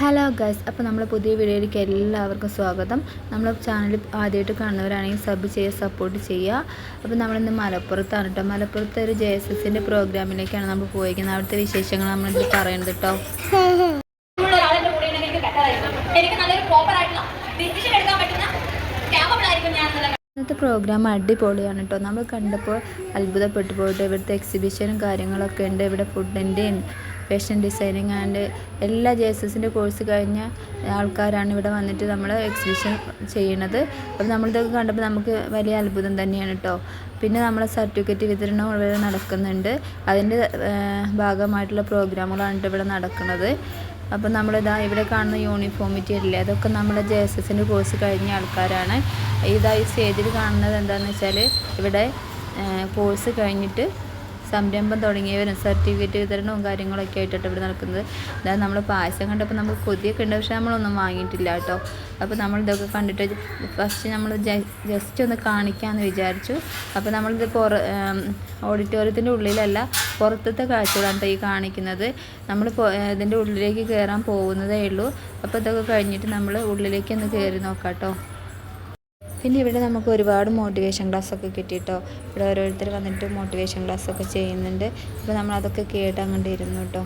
Hello guys, അപ്പോൾ നമ്മൾ പുതിയ വീഡിയോയിലേക്ക് എല്ലാവർക്കും സ്വാഗതം. നമ്മൾ ചാനൽ ആദ്യമായിട്ട് കാണുന്നവരാണെങ്കിൽ സബ് ചെയ്യുക, സപ്പോർട്ട് ചെയ്യുക. അപ്പോൾ നമ്മളിന്ന് മലപ്പുറത്താണ് കേട്ടോ. മലപ്പുറത്തെ ഒരു JSSൻ്റെ പ്രോഗ്രാമിലേക്കാണ് നമ്മൾ പോയിരിക്കുന്നത്. അവിടുത്തെ വിശേഷങ്ങൾ നമ്മളിത് പറയുന്നത് കേട്ടോ. ഇന്നത്തെ പ്രോഗ്രാം അടിപൊളിയാണ് കേട്ടോ. നമ്മൾ കണ്ടപ്പോൾ അത്ഭുതപ്പെട്ടു പോയിട്ട് ഇവിടുത്തെ എക്സിബിഷനും കാര്യങ്ങളൊക്കെ ഉണ്ട്. ഇവിടെ ഫുഡിൻ്റെയും ഫാഷൻ ഡിസൈനിങ് ആൻഡ് എല്ലാ JSSൻ്റെ കോഴ്സ് കഴിഞ്ഞ ആൾക്കാരാണ് ഇവിടെ വന്നിട്ട് നമ്മൾ എക്സിബിഷൻ ചെയ്യുന്നത്. അപ്പോൾ നമ്മളിതൊക്കെ കണ്ടപ്പോൾ നമുക്ക് വലിയ അത്ഭുതം തന്നെയാണ് കേട്ടോ. പിന്നെ നമ്മളെ സർട്ടിഫിക്കറ്റ് വിതരണം ഇവിടെ നടക്കുന്നുണ്ട്. അതിൻ്റെ ഭാഗമായിട്ടുള്ള പ്രോഗ്രാമുകളാണ് ഇവിടെ നടക്കുന്നത്. അപ്പോൾ നമ്മളിതാ ഇവിടെ കാണുന്ന യൂണിഫോമിറ്റി അല്ലേ, അതൊക്കെ നമ്മുടെ JSSൻ്റെ കോഴ്സ് കഴിഞ്ഞ ആൾക്കാരാണ്. ഇതായി സ്റ്റേജിൽ കാണുന്നത് എന്താണെന്ന് വെച്ചാൽ ഇവിടെ കോഴ്സ് കഴിഞ്ഞിട്ട് സംരംഭം തുടങ്ങിയവരും സർട്ടിഫിക്കറ്റ് വിതരണവും കാര്യങ്ങളൊക്കെ ആയിട്ടാണ് ഇവിടെ നടക്കുന്നത്. അതായത് നമ്മൾ പായസം കണ്ടപ്പോൾ നമുക്ക് കൊതിയൊക്കെ ഉണ്ട്, പക്ഷേ നമ്മളൊന്നും വാങ്ങിയിട്ടില്ല കേട്ടോ. അപ്പോൾ നമ്മളിതൊക്കെ കണ്ടിട്ട് ഫസ്റ്റ് നമ്മൾ ജസ്റ്റ് ഒന്ന് കാണിക്കാമെന്ന് വിചാരിച്ചു. അപ്പോൾ നമ്മളിത് ഓഡിറ്റോറിയത്തിൻ്റെ ഉള്ളിലല്ല, പുറത്തത്തെ കാഴ്ചകളാണ് ഈ കാണിക്കുന്നത്. നമ്മൾ ഇതിൻ്റെ ഉള്ളിലേക്ക് കയറാൻ പോകുന്നതേ ഉള്ളൂ. അപ്പോൾ ഇതൊക്കെ കഴിഞ്ഞിട്ട് നമ്മൾ ഉള്ളിലേക്ക് ഒന്ന് കയറി നോക്കാം കേട്ടോ. പിന്നെ ഇവിടെ നമുക്ക് ഒരുപാട് മോട്ടിവേഷൻ ക്ലാസ്സൊക്കെ കിട്ടിയിട്ടോ. ഇവിടെ ഓരോരുത്തർ വന്നിട്ട് മോട്ടിവേഷൻ ക്ലാസ്സൊക്കെ ചെയ്യുന്നുണ്ട്. അപ്പോൾ നമ്മൾ അതൊക്കെ കേട്ട് അങ്ങോട്ട് ഇരുന്നു കേട്ടോ.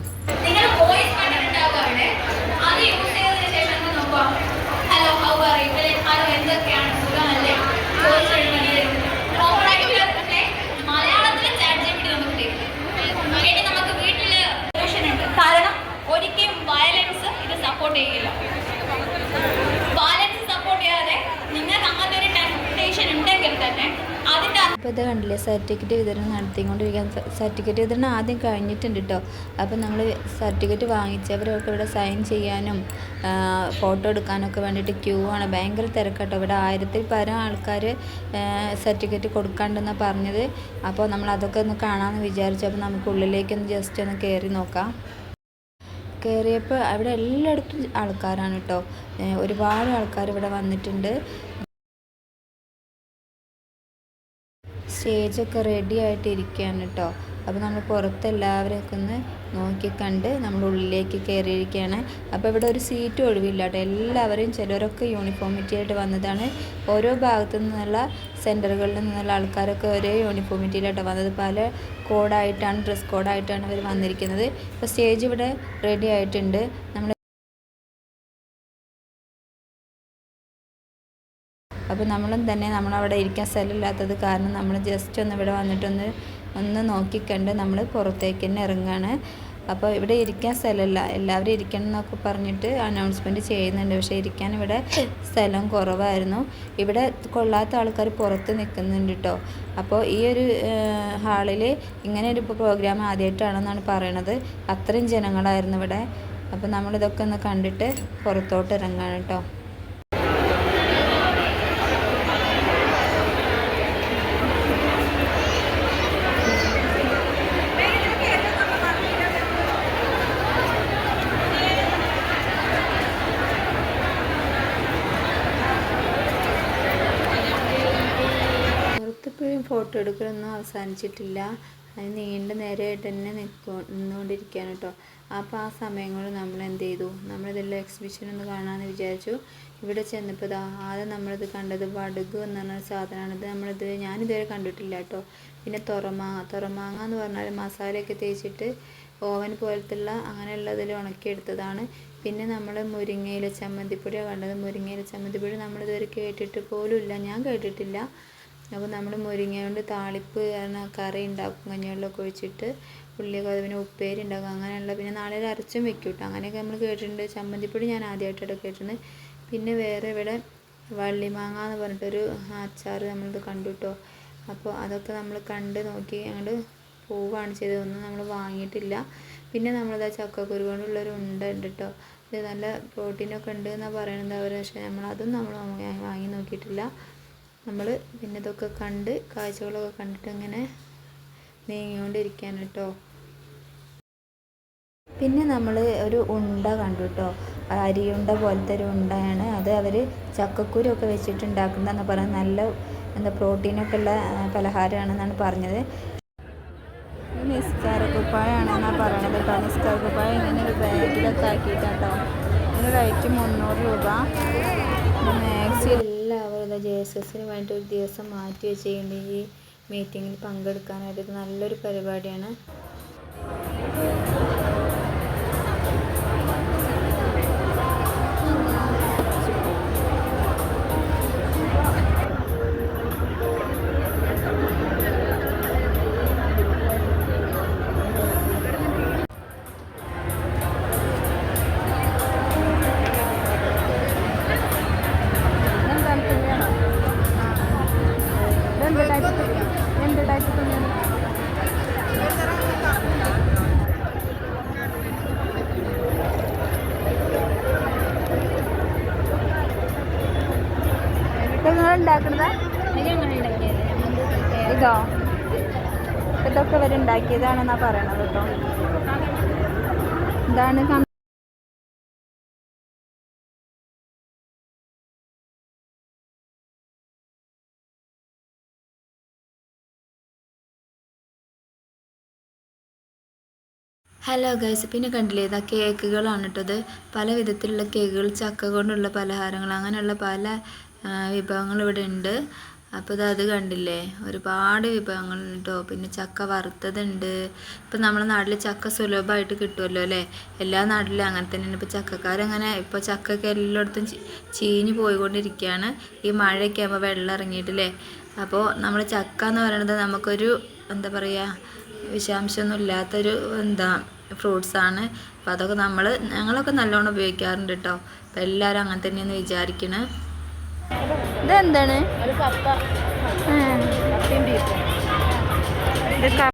കാരണം ഒരിക്കലും വയലൻസ് ഇത് സപ്പോർട്ട് ചെയ്യില്ല. അപ്പോൾ ഇത് കണ്ടില്ലേ, സർട്ടിഫിക്കറ്റ് വിതരണം നടത്തിക്കൊണ്ടിരിക്കാൻ. സർട്ടിഫിക്കറ്റ് വിതരണം ആദ്യം കഴിഞ്ഞിട്ടുണ്ട് കേട്ടോ. അപ്പോൾ നമ്മൾ സർട്ടിഫിക്കറ്റ് വാങ്ങിച്ചവരൊക്കെ ഇവിടെ സൈൻ ചെയ്യാനും ഫോട്ടോ എടുക്കാനൊക്കെ വേണ്ടിയിട്ട് ക്യൂ ആണ്. ഭയങ്കര തിരക്കാട്ടോ. ഇവിടെ 1000-ൽ പരം ആൾക്കാർ സർട്ടിഫിക്കറ്റ് കൊടുക്കാണ്ടെന്നാണ് പറഞ്ഞത്. അപ്പോൾ നമ്മൾ അതൊക്കെ ഒന്ന് കാണാമെന്ന് വിചാരിച്ചു. അപ്പോൾ നമുക്ക് ഉള്ളിലേക്കൊന്ന് ജസ്റ്റ് ഒന്ന് കയറി നോക്കാം. കയറിയപ്പോൾ അവിടെ എല്ലായിടത്തും ആൾക്കാരാണ് കേട്ടോ. ഒരുപാട് ആൾക്കാർ ഇവിടെ വന്നിട്ടുണ്ട്. സ്റ്റേജൊക്കെ റെഡി ആയിട്ട് ഇരിക്കുകയാണ് കേട്ടോ. അപ്പോൾ നമ്മൾ പുറത്ത് എല്ലാവരെയൊക്കെ ഒന്ന് നോക്കിക്കണ്ട് നമ്മൾ ഉള്ളിലേക്ക് കയറിയിരിക്കുകയാണ്. അപ്പോൾ ഇവിടെ ഒരു സീറ്റ് ഒഴിവില്ല കേട്ടോ. എല്ലാവരെയും ചിലരൊക്കെ യൂണിഫോമിറ്റി ആയിട്ട് വന്നതാണ്. ഓരോ ഭാഗത്തു നിന്നുള്ള സെൻറ്ററുകളിൽ നിന്നുള്ള ആൾക്കാരൊക്കെ ഒരേ യൂണിഫോമിറ്റിയിലായിട്ടാണ് വന്നത്. പല കോഡായിട്ടാണ്, ഡ്രസ് കോഡായിട്ടാണ് അവർ വന്നിരിക്കുന്നത്. അപ്പോൾ സ്റ്റേജ് ഇവിടെ റെഡി ആയിട്ടുണ്ട്. അപ്പോൾ നമ്മളും തന്നെ നമ്മളവിടെ ഇരിക്കാൻ സ്ഥലമില്ലാത്തത് കാരണം നമ്മൾ ജസ്റ്റ് ഒന്ന് ഇവിടെ വന്നിട്ടൊന്ന് നോക്കിക്കണ്ട് നമ്മൾ പുറത്തേക്ക് തന്നെ ഇറങ്ങുകയാണ്. അപ്പോൾ ഇവിടെ ഇരിക്കാൻ സ്ഥലമില്ല, എല്ലാവരും ഇരിക്കണം എന്നൊക്കെ പറഞ്ഞിട്ട് അനൗൺസ്മെൻറ്റ് ചെയ്യുന്നുണ്ട്. പക്ഷേ ഇരിക്കാൻ ഇവിടെ സ്ഥലം കുറവായിരുന്നു. ഇവിടെ കൊള്ളാത്ത ആൾക്കാർ പുറത്ത് നിൽക്കുന്നുണ്ട് കേട്ടോ. അപ്പോൾ ഈ ഒരു ഹാളിൽ ഇങ്ങനെ ഒരു പ്രോഗ്രാം ആദ്യമായിട്ടാണെന്നാണ് പറയണത്. അത്രയും ജനങ്ങളായിരുന്നു ഇവിടെ. അപ്പോൾ നമ്മളിതൊക്കെ ഒന്ന് കണ്ടിട്ട് പുറത്തോട്ട് ഇറങ്ങുകയാണ് കേട്ടോ. ഫോട്ടോ എടുക്കലൊന്നും അവസാനിച്ചിട്ടില്ല. അത് നീണ്ട നേരമായിട്ട് തന്നെ നിന്നുകൊണ്ടിരിക്കുകയാണ് കേട്ടോ. അപ്പോൾ ആ സമയങ്ങളിൽ നമ്മൾ എന്ത് ചെയ്തു, നമ്മളിതെല്ലാം എക്സിബിഷൻ ഒന്ന് കാണാമെന്ന് വിചാരിച്ചു. ഇവിടെ ചെന്നപ്പോൾ ആദ്യം നമ്മളിത് കണ്ടത് വടുക് എന്ന് പറഞ്ഞൊരു സാധനമാണിത്. ഞാനിതുവരെ കണ്ടിട്ടില്ല കേട്ടോ. പിന്നെ തുറമാങ്ങ എന്ന് പറഞ്ഞാൽ മസാലയൊക്കെ തേച്ചിട്ട് ഓവൻ പോലത്തുള്ള അങ്ങനെയുള്ളതിൽ ഉണക്കിയെടുത്തതാണ്. പിന്നെ നമ്മൾ മുരിങ്ങയില ചമ്മന്തിപ്പൊടിയാണ് കണ്ടത്. മുരിങ്ങയില ചമ്മന്തിപ്പൊടി നമ്മളിതുവരെ കേട്ടിട്ട് പോലും ഇല്ല, ഞാൻ കേട്ടിട്ടില്ല. അപ്പോൾ നമ്മൾ മുരിങ്ങ കൊണ്ട് താളിപ്പ് കറി ഉണ്ടാക്കും, കഞ്ഞിവെള്ളമൊക്കെ ഒഴിച്ചിട്ട് ഉള്ളി പിന്നെ ഉപ്പേരി ഉണ്ടാക്കും, അങ്ങനെയുള്ള. പിന്നെ നാളെ അരച്ചും വെക്കും കേട്ടോ. അങ്ങനെയൊക്കെ നമ്മൾ കേട്ടിട്ടുണ്ട്. ചമ്മന്തിപ്പൊടി ഞാൻ ആദ്യമായിട്ടൊക്കെ കേട്ടിട്ടുണ്ട്. പിന്നെ വേറെ ഇവിടെ വള്ളിമാങ്ങ എന്ന് പറഞ്ഞിട്ടൊരു അച്ചാർ നമ്മളിത് കണ്ടു കേട്ടോ. അപ്പോൾ അതൊക്കെ നമ്മൾ കണ്ട് നോക്കി അങ്ങോട്ട് പോവുകയാണ് ചെയ്തതൊന്നും നമ്മൾ വാങ്ങിയിട്ടില്ല. പിന്നെ നമ്മളിതാ ചക്കക്കുരു കൊണ്ടുള്ളൊരു ഉണ്ട ഉണ്ട് കേട്ടോ. ഇത് നല്ല പ്രോട്ടീനൊക്കെ ഉണ്ട് എന്നാണ് പറയണത് അവർ. പക്ഷേ നമ്മളതും നമ്മൾ വാങ്ങി നോക്കിയിട്ടില്ല. നമ്മൾ പിന്നെ ഇതൊക്കെ കണ്ട് കാഴ്ചകളൊക്കെ കണ്ടിട്ട് ഇങ്ങനെ നീങ്ങിക്കൊണ്ടിരിക്കുകയാണ് കേട്ടോ. പിന്നെ നമ്മൾ ഒരു ഉണ്ട കണ്ടു കേട്ടോ. അരിയുണ്ട പോലത്തെ ഒരു ഉണ്ടയാണ് അത്. അവർ ചക്കക്കുരൊക്കെ വെച്ചിട്ട് ഉണ്ടാക്കുന്നതെന്ന് പറയുന്നത് നല്ല പ്രോട്ടീനൊക്കെ ഉള്ള പലഹാരമാണെന്നാണ് പറഞ്ഞത്. നിസ്കാരക്കുപ്പായാണെന്നാണ് പറയണത് കേട്ടോ. നിസ്കാരക്കുപ്പായ ഇങ്ങനെ ഒരു ബാഗിലൊക്കെ ആക്കിയിട്ടാട്ടോ ഇതിന് റേറ്റ് 300 രൂപ. മാക്സി എല്ലാവരും JSSന് വേണ്ടി ഒരു ദിവസം മാറ്റി വെച്ചിട്ടുണ്ട് ഈ മീറ്റിങ്ങിൽ പങ്കെടുക്കാനായിട്ട്. ഇത് നല്ലൊരു പരിപാടിയാണ്. ഇതോ ഇതൊക്കെ ഇവരുണ്ടാക്കിയതാണെന്നാ പറയണത് കേട്ടോ. ഇതാണ് ഹലോ ഗൈസ്, പിന്നെ കണ്ടില്ലേ ഇതാ കേക്കുകളാണ് കേട്ടത്. പല വിധത്തിലുള്ള കേക്കുകൾ, ചക്ക കൊണ്ടുള്ള പലഹാരങ്ങൾ, അങ്ങനെയുള്ള പല വിഭവങ്ങൾ ഇവിടെ ഉണ്ട്. അപ്പോൾ അത് കണ്ടില്ലേ, ഒരുപാട് വിഭവങ്ങളുണ്ട് കേട്ടോ. പിന്നെ ചക്ക വറുത്തതുണ്ട്. ഇപ്പം നമ്മുടെ നാട്ടിൽ ചക്ക സുലഭമായിട്ട് കിട്ടുമല്ലോ അല്ലേ. എല്ലാ നാട്ടിലും അങ്ങനെ തന്നെയാണ്. ഇപ്പോൾ ചക്കക്കാരങ്ങനെ ഇപ്പോൾ ചക്കയൊക്കെ എല്ലായിടത്തും ചീഞ്ഞ് പോയിക്കൊണ്ടിരിക്കുകയാണ്. ഈ മഴയൊക്കെ ആകുമ്പോൾ വെള്ളം ഇറങ്ങിയിട്ടില്ലേ. അപ്പോൾ നമ്മൾ ചക്ക എന്ന് പറയുന്നത് നമുക്കൊരു എന്താ പറയുക, വിഷാംശമൊന്നും ഇല്ലാത്തൊരു ഫ്രൂട്ട്സാണ്. അപ്പോൾ അതൊക്കെ ഞങ്ങളൊക്കെ നല്ലോണം ഉപയോഗിക്കാറുണ്ട് കേട്ടോ. അപ്പോൾ എല്ലാവരും അങ്ങനെ തന്നെയെന്ന് വിചാരിക്കണേ. ഇതെന്താണ്?